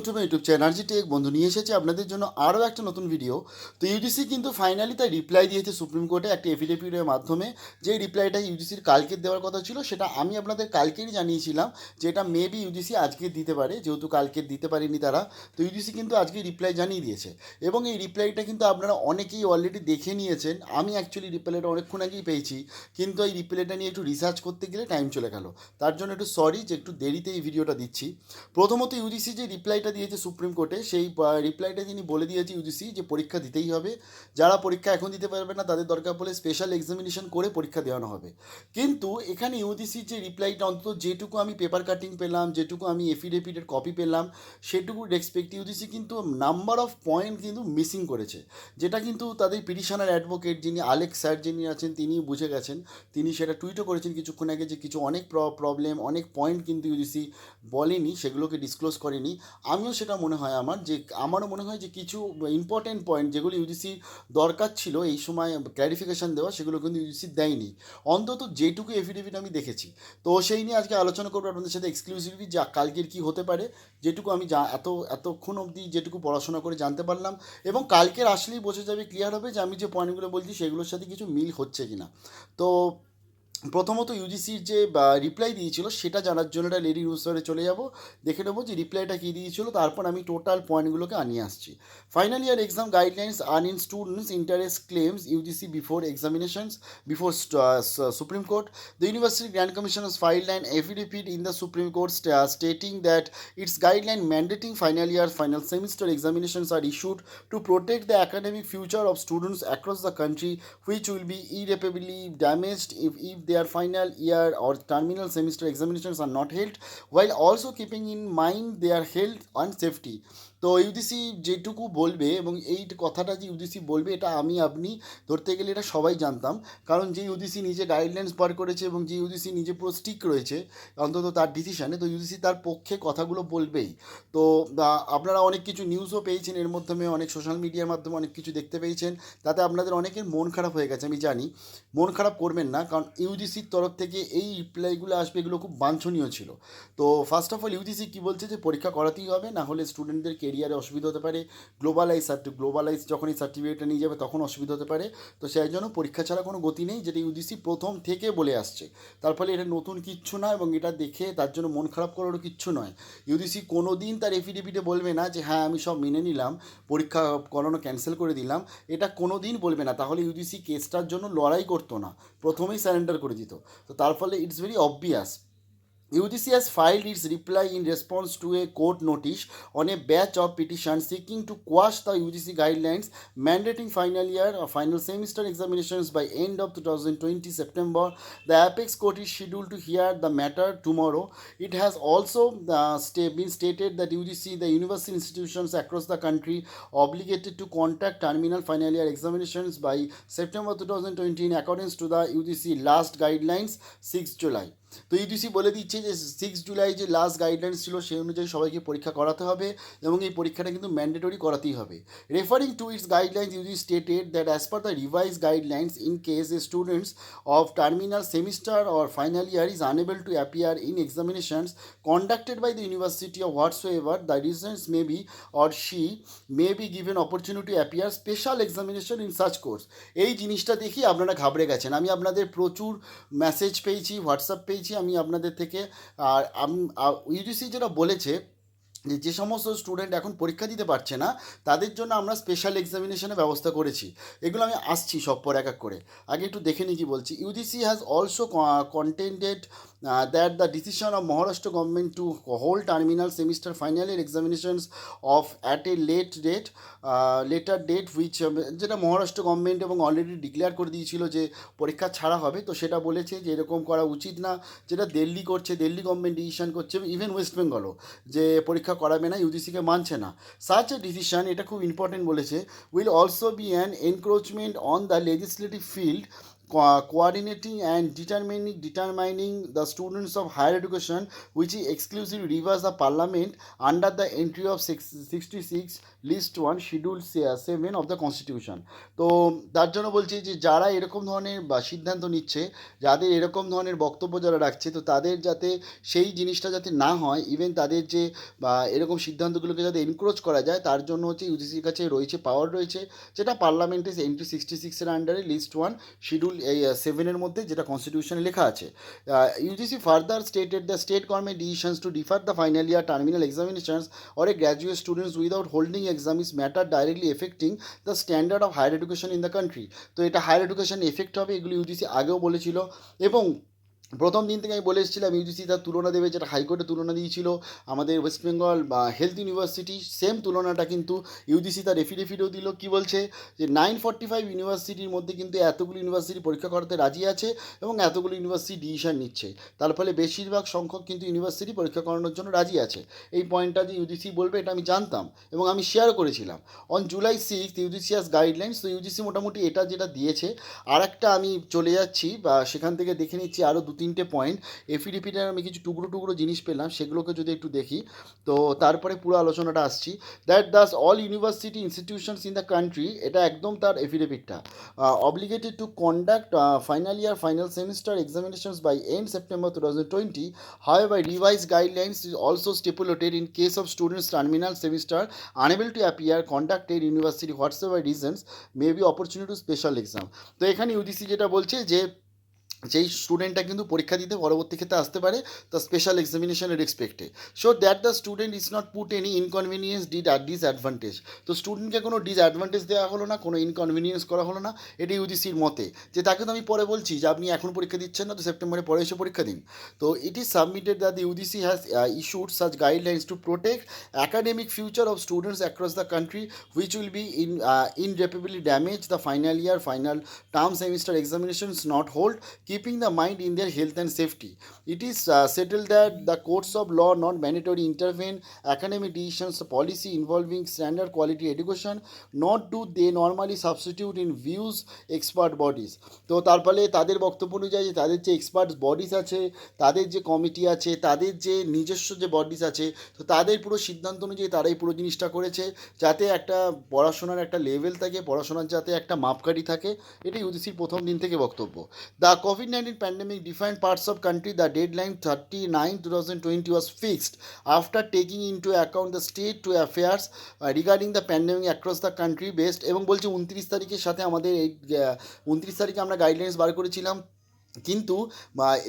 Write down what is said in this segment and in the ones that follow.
YouTube channel energy take বন্ধু নিয়ে এসেছে আপনাদের জন্য আরও একটা নতুন ভিডিও। তো ইউজিসি কিন্তু ফাইনালি তার রিপ্লাই দিয়েছে সুপ্রিম কোর্টে একটা এফিডেভিটের মাধ্যমে। যে রিপ্লাইটা ইউজিসির কালকে দেওয়ার কথা ছিল সেটা আমি আপনাদের কালকেরই জানিয়েছিলাম যে এটা মেবি ইউজিসি আজকে দিতে পারে, যেহেতু কালকে দিতে পারেনি তারা। তো ইউজিসি কিন্তু আজকে রিপ্লাই জানিয়ে দিয়েছে এবং এই রিপ্লাইটা কিন্তু আপনারা অনেকেই অলরেডি দেখে নিয়েছেন। আমি অ্যাকচুয়ালি রিপ্লাইটা অনেকক্ষণ আগেই পেয়েছি, কিন্তু এই রিপ্লাইটা নিয়ে একটু রিসার্চ করতে গেলে টাইম চলে গেল। তার জন্য একটু সরি যে একটু দেরিতে এই ভিডিওটা দিচ্ছি। প্রথমত ইউজিসি যে রিপ্লাইটা দিয়েছে সুপ্রিম কোর্টে, সেই রিপ্লাইটা তিনি বলে দিয়েছে ইউজিসি যে পরীক্ষা দিতেই হবে। যারা পরীক্ষা এখন দিতে পারবে না তাদের দরকার পড়লে স্পেশাল এক্সামিনেশন করে পরীক্ষা দেওয়ানো হবে। কিন্তু এখানে ইউজিসির যে রিপ্লাইটা, অন্তত যেটুকু আমি পেপার কাটিং পেলাম, যেটুকু আমি এফিডেভিটের কপি পেলাম, সেটুকু রেসপেক্ট ইউজিসি কিন্তু নাম্বার অফ পয়েন্ট কিন্তু মিসিং করেছে, যেটা কিন্তু তাদের পিটিশনার অ্যাডভোকেট যিনি আলেক্স স্যার যিনি আছেন তিনি বুঝে গেছেন। তিনি সেটা টুইটও করেছেন কিছুক্ষণ আগে যে কিছু অনেক প্রবলেম, অনেক পয়েন্ট কিন্তু ইউজিসি বলেনি, সেগুলোকে ডিসক্লোজ করেনি। আমিও সেটা মনে হয় আমারও মনে হয় যে কিছু ইম্পর্টেন্ট পয়েন্ট যেগুলো ইউজিসির দরকার ছিল এই সময় ক্ল্যারিফিকেশান দেওয়া, সেগুলো কিন্তু ইউজিসি দেয়নি, অন্তত যেটুকু এফিডেভিট আমি দেখেছি। তো সেই নিয়ে আজকে আলোচনা করবো আপনাদের সাথে এক্সক্লুসিভলি, যা কালকের কী হতে পারে, যেটুকু আমি এতক্ষণ অবধি যেটুকু পড়াশোনা করে জানতে পারলাম। এবং কালকের আসলেই বোঝা যাবে, ক্লিয়ার হবে যে আমি যে পয়েন্টগুলো বলছি সেগুলোর সাথে কিছু মিল হচ্ছে কি না। তো প্রথমত ইউজিসির যে রিপ্লাই দিয়েছিল সেটা জানার জন্য একটা লেডি নিউজে চলে যাব, দেখে নেবো যে রিপ্লাইটা কী দিয়েছিল, তারপর আমি টোটাল পয়েন্টগুলোকে আনিয়ে আসছি। Final year exam guidelines earn in students interest claims UGC before examinations before supreme court. The University Grant Commission has filed an affidavit in the Supreme Court stating that its guideline mandating final year final semester examinations are issued to protect the academic future of students across the country, which will be irreparably damaged if their final year or terminal semester examinations are not held, while also keeping in mind their health and safety. তো UGC যেটুকু বলবে, এবং এই কথাটা যে UGC বলবে এটা আমি আপনি ধরতে গেলে এটা সবাই জানতাম, কারণ যে ইউজিসি নিজে গাইডলাইন্স বার করেছে এবং যে ইউজিসি নিজে পুরো স্টিক রয়েছে অন্তত তার ডিসিশানে, তো ইউজিসি তার পক্ষে কথাগুলো বলবেই। তো আপনারা অনেক কিছু নিউজও পেয়েছেন এর মাধ্যমে, অনেক সোশ্যাল মিডিয়ার মাধ্যমে অনেক কিছু দেখতে পেয়েছেন, তাতে আপনাদের অনেকের মন খারাপ হয়ে গেছে, আমি জানি। মন খারাপ করবেন না, কারণ ইউজিসির তরফ থেকে এই রিপ্লাইগুলো আসবে, এগুলো খুব বাঞ্ছনীয় ছিল। তো ফার্স্ট অফ অল ইউজিসি কী বলছে যে পরীক্ষা করাতেই হবে, না হলে স্টুডেন্টদের কেরিয়ারে অসুবিধা হতে পারে। গ্লোবালাইজ যখন এই সার্টিফিকেটটা নিয়ে যাবে তখন অসুবিধা হতে পারে। তো সেই জন্য পরীক্ষা ছাড়া কোনো গতি নেই, যেটা ইউজিসি প্রথম থেকে বলে আসছে। তার ফলে এটা নতুন কিচ্ছু না, এবং এটা দেখে তার জন্য মন খারাপ করারও কিচ্ছু নয়। ইউজিসি কোনো দিন তার এফিডেভিটে বলবে না যে হ্যাঁ আমি সব মেনে নিলাম, পরীক্ষা করানো ক্যান্সেল করে দিলাম, এটা কোনো দিন বলবে না। তাহলে ইউজিসি কেসটার জন্য লড়াই করতো না, প্রথমেই স্যারেন্ডার করে দিত। তো তার ফলে it's very obvious UGC has filed its reply in response to a court notice on a batch of petitions seeking to quash the UGC guidelines mandating final year or final semester examinations by end of 2020 September. The apex court is scheduled to hear the matter tomorrow. It has also been stated that UGC, the university institutions across the country, obligated to conduct terminal final year examinations by September 2020 in accordance to the UGC last guidelines 6 July. তো UGC বলে দিচ্ছে যে 6 জুলাই যে last guidelines ছিল সেই অনুযায়ী সবাইকে পরীক্ষা করাতে হবে, এবং এই পরীক্ষাটা কিন্তু ম্যান্ডেটরি করাতেই হবে। Referring to its guidelines UGC stated that as per the revise guidelines in case a students of terminal semester or final year is unable to appear in examinations conducted by the university of whatsoever the reasons may be or she may be given opportunity appear special examination in such course. এই জিনিসটা দেখি আপনারা ঘাবড়ে গেছেন। আমি আপনাদের প্রচুর message পেয়েছি, হোয়াটসঅ্যাপ পেয়েছি আমি আপনাদের থেকে। আর ইউজিসি যেটা বলেছে যে সমস্ত স্টুডেন্ট এখন পরীক্ষা দিতে পারছে না তাদের জন্য আমরা স্পেশাল এক্সামিনেশনের ব্যবস্থা করেছি। এগুলো আমি আসছি সব পর এক এক করে, আগে একটু দেখে নিই কী বলছি। UGC has also contended that the decision of Maharashtra government to hold terminal semester final year examinations of at a later date which যেটা মহারাষ্ট্র গভর্নমেন্ট এবং অলরেডি ডিক্লেয়ার করে দিয়েছিল যে পরীক্ষা ছাড়া হবে, তো সেটা বলেছে যে এরকম করা উচিত না, যেটা দিল্লি করছে, দিল্লি গভর্নমেন্ট ডিসিশন করছে, ইভেন ওয়েস্ট বেঙ্গলও, যে পরীক্ষা করাবে না, ইউজিসিকে মানছে না। সাচ এ ডিসিশন, এটা খুব ইম্পর্টেন্ট বলেছে, will also be an encroachment on the legislative field coordinating and determining the students of higher education which is exclusively reverse the parliament under the entry of 66 list 1 schedule 7 of the constitution. তো তার জন্য বলছি যে যারা এরকম ধরনের বা সিদ্ধান্ত নিচ্ছে, যাদের এরকম ধরনের বক্তব্য যারা রাখছে, তো তাদের যাতে সেই জিনিসটা যাতে না হয়, ইভেন তাদের যে বা এরকম সিদ্ধান্তগুলোকে যাতে এনক্রোচ করা যায়, তার জন্য হচ্ছে ইউজিসির কাছে রয়েছে পাওয়ার রয়েছে, যেটা পার্লামেন্টের এন্ট্রি 66-এর আন্ডারে লিস্ট 1 শিডিউল এই 7-এর মধ্যে যেটা কনস্টিটিউশনে লেখা আছে। UGC further stated the state government decisions two differ the final year terminal examinations or a graduate students without holding exam is matter directly affecting the standard of higher education in the country. তো এটা higher education effect হবে, এগুলো UGC আগেও বলেছিল। এবং প্রথম দিন থেকে আমি বলে এসেছিলাম ইউজিসি তার তুলনা দেবে, যেটা হাইকোর্টে তুলনা দিয়েছিল আমাদের ওয়েস্ট বেঙ্গল বা হেলথ ইউনিভার্সিটি, সেম তুলনাটা কিন্তু ইউজিসি তার এফিডেভিটও দিল। কি বলছে যে 945 ইউনিভার্সিটির মধ্যে কিন্তু এতগুলো ইউনিভার্সিটি পরীক্ষা করাতে রাজি আছে এবং এতগুলো ইউনিভার্সিটি ডিসিশন নিচ্ছে, তার ফলে বেশিরভাগ সংখ্যক কিন্তু ইউনিভার্সিটি পরীক্ষা করানোর জন্য রাজি আছে। এই পয়েন্টটা যে ইউজিসি বলবে এটা আমি জানতাম এবং আমি শেয়ারও করেছিলাম। অন July 6 ইউজিসি হাজ গাইডলাইন্স, তো ইউজিসি মোটামুটি এটা যেটা দিয়েছে। আর একটা আমি চলে যাচ্ছি বা সেখান থেকে দেখে নিচ্ছি আরও 2-3টে পয়েন্ট। এফিডেভিটের আমি কিছু টুকরো টুকরো জিনিস পেলাম, সেগুলোকে যদি একটু দেখি তো তারপরে পুরো আলোচনাটা আসছি। That thus all university institutions in the country, এটা একদম তার এফিডেভিটটা, obligated to conduct final year final semester examinations by end September 2020. However, revised guidelines is also stipulated in case of students terminal semester unable to appear conducted university whatsoever reasons may be opportunity to special exam. তো এখানে UGC যেটা বলছে যে যেই স্টুডেন্টটা কিন্তু পরীক্ষা দিতে পরবর্তী ক্ষেত্রে আসতে পারে তা স্পেশাল এক্সামিনেশনের রেসপেক্টে, so that the student is not put any inconvenience disadvantage. তো স্টুডেন্টকে কোনো ডিসঅ্যাডভান্টেজ দেওয়া হলো না, কোনো ইনকনভিনিয়েন্স করা হলো না, এটা ইউজিসির মতে। যে তাকে তো আমি পরে বলছি যে আপনি এখন পরীক্ষা দিচ্ছেন না, তো সেপ্টেম্বরে পরে এসে পরীক্ষা দিন। তো it is submitted that the UGC has issued such guidelines to protect academic future of students across the country which will be irreparably damage the final year final term semester examinations not hold, keeping the mind in their health and safety. It is settled that the courts of law not mandatory intervene academic decisions policy involving standard quality education, not do they normally substitute in views expert bodies. তো তার ফলে তাদের বক্তব্য অনুযায়ী তাদের যে expert bodies আছে, তাদের যে কমিটি আছে, তাদের যে নিজস্ব যে বডিজ আছে, তো তাদের পুরো সিদ্ধান্ত অনুযায়ী তারাই পুরো জিনিসটা করেছে, যাতে একটা পড়াশোনার একটা লেভেল থাকে, পড়াশোনার যাতে একটা মাপকাঠি থাকে। এটা ইউজিসির প্রথম দিন থেকে বক্তব্য। The COVID-19 pandemic defined parts of country, the deadline 30/9/2020 was fixed after taking into account the state to affairs regarding the pandemic across the country based, এবং বলছে 29 তারিখের সাথে আমাদের এই 29 তারিখে আমরা গাইডলাইন্স বার করেছিলাম, কিন্তু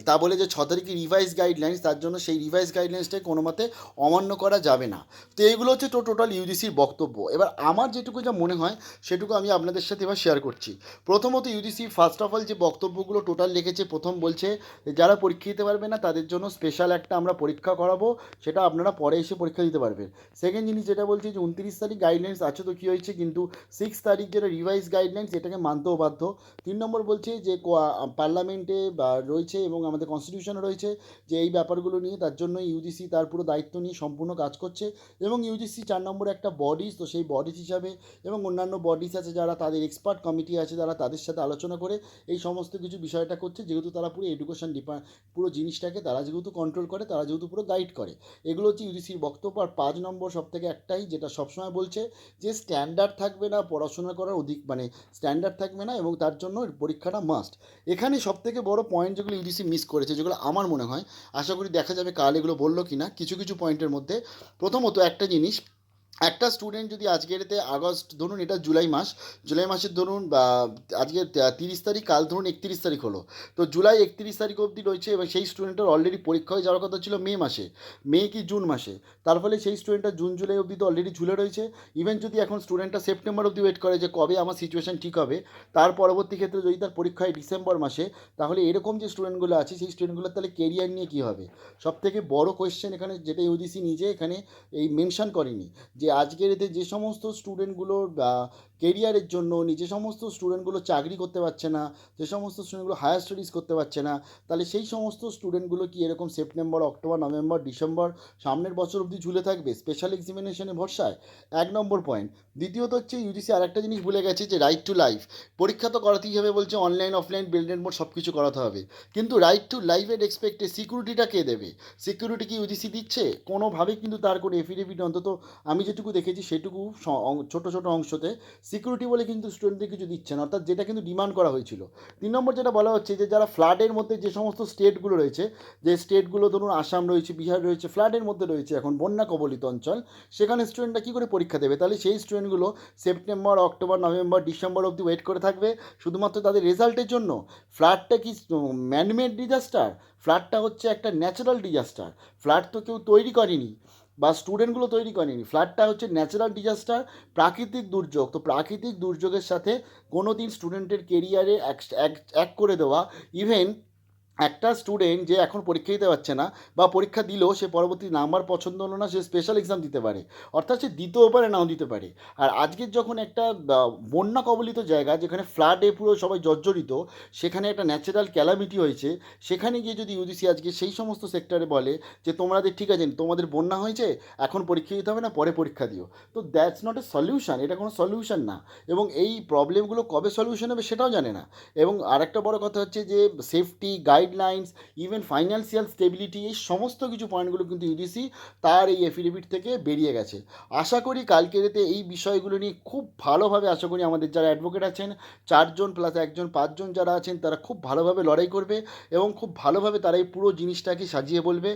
তা বলে যে 6 তারিখে রিভাইজ গাইডলাইন্স, তার জন্য সেই রিভাইজ গাইডলাইন্সটাই কোনো মতে অমান্য করা যাবে না। তো এইগুলো হচ্ছে টোটাল ইউজিসির বক্তব্য। এবার আমার যেটুকু যা মনে হয় সেটুকু আমি আপনাদের সাথে এবার শেয়ার করছি। প্রথমত ইউজিসি ফার্স্ট অফ অল যে বক্তব্যগুলো টোটাল লিখেছে, প্রথম বলছে যারা পরীক্ষা দিতে পারবে না তাদের জন্য স্পেশাল একটা আমরা পরীক্ষা করাবো, সেটা আপনারা পরে এসে পরীক্ষা দিতে পারবেন। সেকেন্ড জিনিস যেটা বলছে যে 29 তারিখ গাইডলাইন্স আছে, তো কী হয়েছে, কিন্তু 6 তারিখ যেটা রিভাইজ গাইডলাইন্স এটাকে মানতেও বাধ্য। 3 নম্বর বলছে যে পার্লামেন্টে বা রয়েছে এবং আমাদের কনস্টিটিউশনে রয়েছে যে এই ব্যাপারগুলো নিয়ে, তার জন্য ইউজিসি তার পুরো দায়িত্ব নিয়ে সম্পূর্ণ কাজ করছে। এবং ইউজিসি 4 নম্বরে একটা বডিজ, তো সেই বডিজ হিসাবে এবং অন্যান্য বডিজ আছে যারা তাদের এক্সপার্ট কমিটি আছে যারা তাদের সাথে আলোচনা করে এই সমস্ত কিছু বিষয়টা করছে, যেহেতু তারা পুরো এডুকেশন পুরো জিনিসটাকে তারা যেহেতু কন্ট্রোল করে, তারা যেহেতু পুরো গাইড করে। এগুলো হচ্ছে ইউজিসির বক্তব্য। আর 5 নম্বর সব থেকে একটাই যেটা সবসময় বলছে যে স্ট্যান্ডার্ড থাকবে না, পড়াশোনা করার স্ট্যান্ডার্ড থাকবে না এবং তার জন্য পরীক্ষাটা মাস্ট। এখানে সবথেকে বড় পয়েন্ট যেগুলো ইউজিসি মিস করেছে, যেগুলো আমার মনে হয়, আশা করি দেখা যাবে কাল এগুলো বললো কি না, কিছু কিছু পয়েন্টের মধ্যে। প্রথমত একটা জিনিস, একটা স্টুডেন্ট যদি আজকের এতে আগস্ট, ধরুন এটা জুলাই মাসের ধরুন বা আজকে 30 তারিখ, কাল ধরুন 31 তারিখ হলো, তো জুলাই 31 তারিখ অবধি রয়েছে এবং সেই স্টুডেন্টের অলরেডি পরীক্ষা হয়ে যাওয়ার কথা ছিল মে কি জুন মাসে, তার ফলে সেই স্টুডেন্টটা জুন জুলাই অবধি তো অলরেডি ঝুলে রয়েছে। ইভেন যদি এখন স্টুডেন্টটা সেপ্টেম্বর অবধি ওয়েট করে যে কবে আমার সিচুয়েশান ঠিক হবে, তার পরবর্তী ক্ষেত্রে যদি তার পরীক্ষা হয় ডিসেম্বর মাসে, তাহলে এরকম যে স্টুডেন্টগুলো আছে সেই স্টুডেন্টগুলোর তাহলে কেরিয়ার নিয়ে কী হবে? সবথেকে বড় কোয়েশ্চেন এখানে, যেটা ইউজিসি নিজে এখানে এই মেনশন করেনি, যে আজকের এতে যে সমস্ত স্টুডেন্টগুলোর কেরিয়ারের জন্য যে সমস্ত স্টুডেন্টগুলো চাকরি করতে পারছে না, যে সমস্ত স্টুডেন্টগুলো হায়ার স্টাডিজ করতে পারছে না, তাহলে সেই সমস্ত স্টুডেন্টগুলো কি এরকম সেপ্টেম্বর, অক্টোবর, নভেম্বর, ডিসেম্বর সামনের বছর অবধি ঝুলে থাকবে স্পেশাল এক্সামিনেশনের ভরসায়? 1 নম্বর পয়েন্ট। দ্বিতীয়ত হচ্ছে ইউজিসি আরেকটা জিনিস ভুলে গেছে, যে রাইট টু লাইফ। পরীক্ষা তো করাতেই হবে, বলছে অনলাইন অফলাইন বিল্ডেড মোড সব কিছু করাতে হবে, কিন্তু রাইট টু লাইফের রেসপেক্টে সিকিউরিটিটা কে দেবে? সিকিউরিটি কি ইউজিসি দিচ্ছে? কোনোভাবেই কিন্তু তার কোনো এফিডেভিট, অন্তত আমি যেটুকু দেখেছি সেটুকু ছোটো ছোটো অংশতে সিকিউরিটি বলে কিন্তু স্টুডেন্টদের কিছু দিচ্ছে না, অর্থাৎ যেটা কিন্তু ডিমান্ড করা হয়েছিল। 3 নম্বর যেটা বলা হচ্ছে, যে যারা ফ্লাডের মধ্যে যে সমস্ত স্টেটগুলো রয়েছে, যে স্টেটগুলো ধরুন আসাম রয়েছে, বিহার রয়েছে, ফ্লাডের মধ্যে রয়েছে, এখন বন্যা কবলিত অঞ্চল, সেখানে স্টুডেন্টরা কী করে পরীক্ষা দেবে? তাহলে সেই স্টুডেন্টগুলো সেপ্টেম্বর, অক্টোবর, নভেম্বর, ডিসেম্বর অবধি ওয়েট করে থাকবে শুধুমাত্র তাদের রেজাল্টের জন্য? ফ্লাডটা কি ম্যানমেড ডিজাস্টার? ফ্লাডটা হচ্ছে একটা ন্যাচারাল ডিজাস্টার। ফ্লাড তো কেউ তৈরি করেনি, বা স্টুডেন্টগুলো তৈরি করেনি। ফ্লাডটা হচ্ছে ন্যাচারাল ডিজাস্টার, প্রাকৃতিক দুর্যোগ। তো প্রাকৃতিক দুর্যোগের সাথে কোনো দিন স্টুডেন্টের কেরিয়ারে এক করে দেওয়া, ইভেন একটা স্টুডেন্ট যে এখন পরীক্ষা দিতে পারছে না, বা পরীক্ষা দিলেও সে পরবর্তী নাম্বার পছন্দ হলো না, সে স্পেশাল এক্সাম দিতে পারে, অর্থাৎ সে দিতেও পারে, নাও দিতে পারে। আর আজকের যখন একটা বন্যা কবলিত জায়গা, যেখানে ফ্লাডে পুরো সবাই জর্জরিত, সেখানে একটা ন্যাচারাল ক্যালামিটি হয়েছে, সেখানে গিয়ে যদি ইউজিসি আজকে সেই সমস্ত সেক্টরে বলে যে তোমাদের ঠিক আছে, তোমাদের বন্যা হয়েছে, এখন পরীক্ষা দিতে হবে না, পরে পরীক্ষা দিও, তো দ্যাটস নট এ সলিউশন। এটা কোনো সলিউশন না। এবং এই প্রবলেমগুলো কবে সলিউশন হবে সেটাও জানে না। এবং আরেকটা বড় কথা হচ্ছে যে safety guidelines, even financial stability, এই সমস্ত কিছু পয়েন্টগুলো কিন্তু ইউজিসি তার এই এফিডেভিট থেকে বেরিয়ে গেছে। আশা করি কালকের এতে এই বিষয়গুলো নিয়ে খুব ভালোভাবে, আশা করি আমাদের যারা অ্যাডভোকেট আছেন 4 জন প্লাস 1 জন 5 জন যারা আছেন, তারা খুব ভালোভাবে লড়াই করবে এবং খুব ভালোভাবে তারা এই পুরো জিনিসটাকে সাজিয়ে বলবে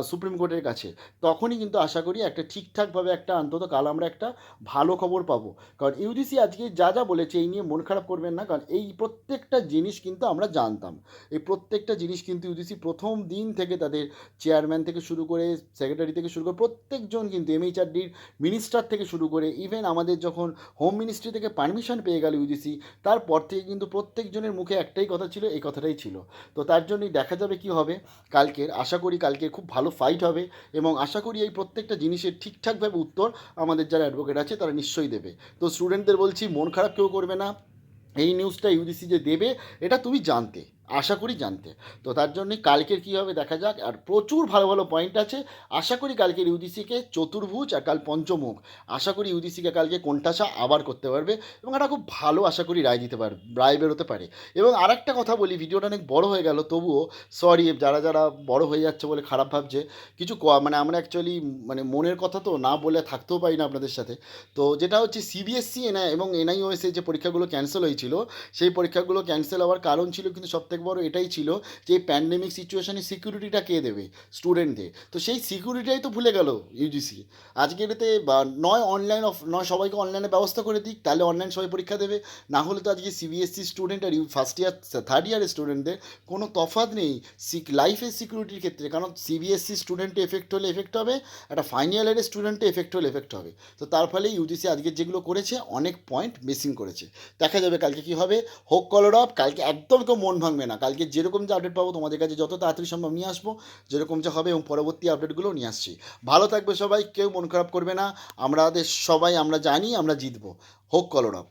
সুপ্রিম কোর্টের কাছে। তখনই কিন্তু আশা করি একটা ঠিকঠাকভাবে একটা, অন্তত কাল আমরা একটা ভালো খবর পাবো। কারণ ইউজিসি আজকে যা যা বলেছে এই নিয়ে মন খারাপ করবেন না, কারণ এই প্রত্যেকটা জিনিস কিন্তু আমরা জানতাম। এই প্রত্যেকটা জিনিস কিন্তু ইউজিসি প্রথম দিন থেকে তাদের চেয়ারম্যান থেকে শুরু করে, সেক্রেটারি থেকে শুরু করে, প্রত্যেকজন কিন্তু এমএইচআরডির মিনিস্টার থেকে শুরু করে, ইভেন আমাদের যখন হোম মিনিস্ট্রি থেকে পারমিশন পেয়ে গেল ইউজিসি, তারপর থেকে কিন্তু প্রত্যেকজনের মুখে একটাই কথা ছিল, এই কথাটাই ছিল। তো তার জন্যই দেখা যাবে কি হবে কালকের। আশা করি কালকে খুব ভালো ফাইট হবে, এবং আশা করি এই প্রত্যেকটা জিনিসের ঠিকঠাকভাবে উত্তর আমাদের যারা অ্যাডভোকেট আছে তারা নিশ্চয়ই দেবে। তো স্টুডেন্টদের বলছি, মন খারাপ কেউ করবে না। এই নিউজটা ইউজিসি যে দেবে, এটা তুমি জানতে, আশা করি জানতে। তো তার জন্যই কালকের কী হবে দেখা যাক। আর প্রচুর ভালো ভালো পয়েন্ট আছে। আশা করি কালকের ইউজিসিকে চতুর্ভুজ, আর কাল পঞ্চমুখ, আশা করি ইউজিসিকে কালকে কোণঠাসা আবার করতে পারবে, এবং একটা খুব ভালো আশা করি রায় দিতে পারবে, রায় বেরোতে পারে। এবং আরেকটা কথা বলি, ভিডিওটা অনেক বড় হয়ে গেল, তবুও সরি যারা যারা বড় হয়ে যাচ্ছে বলে খারাপ ভাবছে। কিছু মানে আমরা অ্যাকচুয়ালি মানে মনের কথা তো না বলে থাকতেও পারি না আপনাদের সাথে। তো যেটা হচ্ছে সিবিএসসি এবং এনআইওএসে যে পরীক্ষাগুলো ক্যান্সেল হয়েছিল, সেই পরীক্ষাগুলো ক্যান্সেল হওয়ার কারণ ছিল কিন্তু সবথেকে বড় এটাই ছিল, যে প্যান্ডেমিক সিচুয়েশনে সিকিউরিটিটা কে দেবে স্টুডেন্টদের। তো সেই সিকিউরিটিটাই তো ভুলে গেল ইউজিসি। আজকের এতে নয় অনলাইন নয় সবাইকে অনলাইনে ব্যবস্থা করে দিক, তাহলে অনলাইন সবাই পরীক্ষা দেবে। না হলে তো আজকে সিবিএসসি স্টুডেন্ট আর ফার্স্ট ইয়ার থার্ড ইয়ারের স্টুডেন্টদের কোনো তফাৎ নেই লাইফের সিকিউরিটির ক্ষেত্রে। কারণ সিবিএসসি স্টুডেন্টে এফেক্ট হলে এফেক্ট হবে, একটা ফাইনাল ইয়ারের স্টুডেন্টে এফেক্ট হলে এফেক্ট হবে। তো তার ফলে ইউজিসি আজকের যেগুলো করেছে অনেক পয়েন্ট মিসিং করেছে। দেখা যাবে কালকে কী হবে। হোক কলর অফ, কালকে একদম কেউ মন ভাঙবে না। কালকে যেরকম যে আপডেট পাবো তোমাদের কাছে যত তাড়াতাড়ি সম্ভব নিয়ে আসবো, যেরকম যা হবে, এবং পরবর্তী আপডেটগুলো নিয়ে আসছি। ভালো থাকবে সবাই, কেউ মন খারাপ করবে না। আমাদের সবাই আমরা জানি আমরা জিতবো। হোক কলর অফ।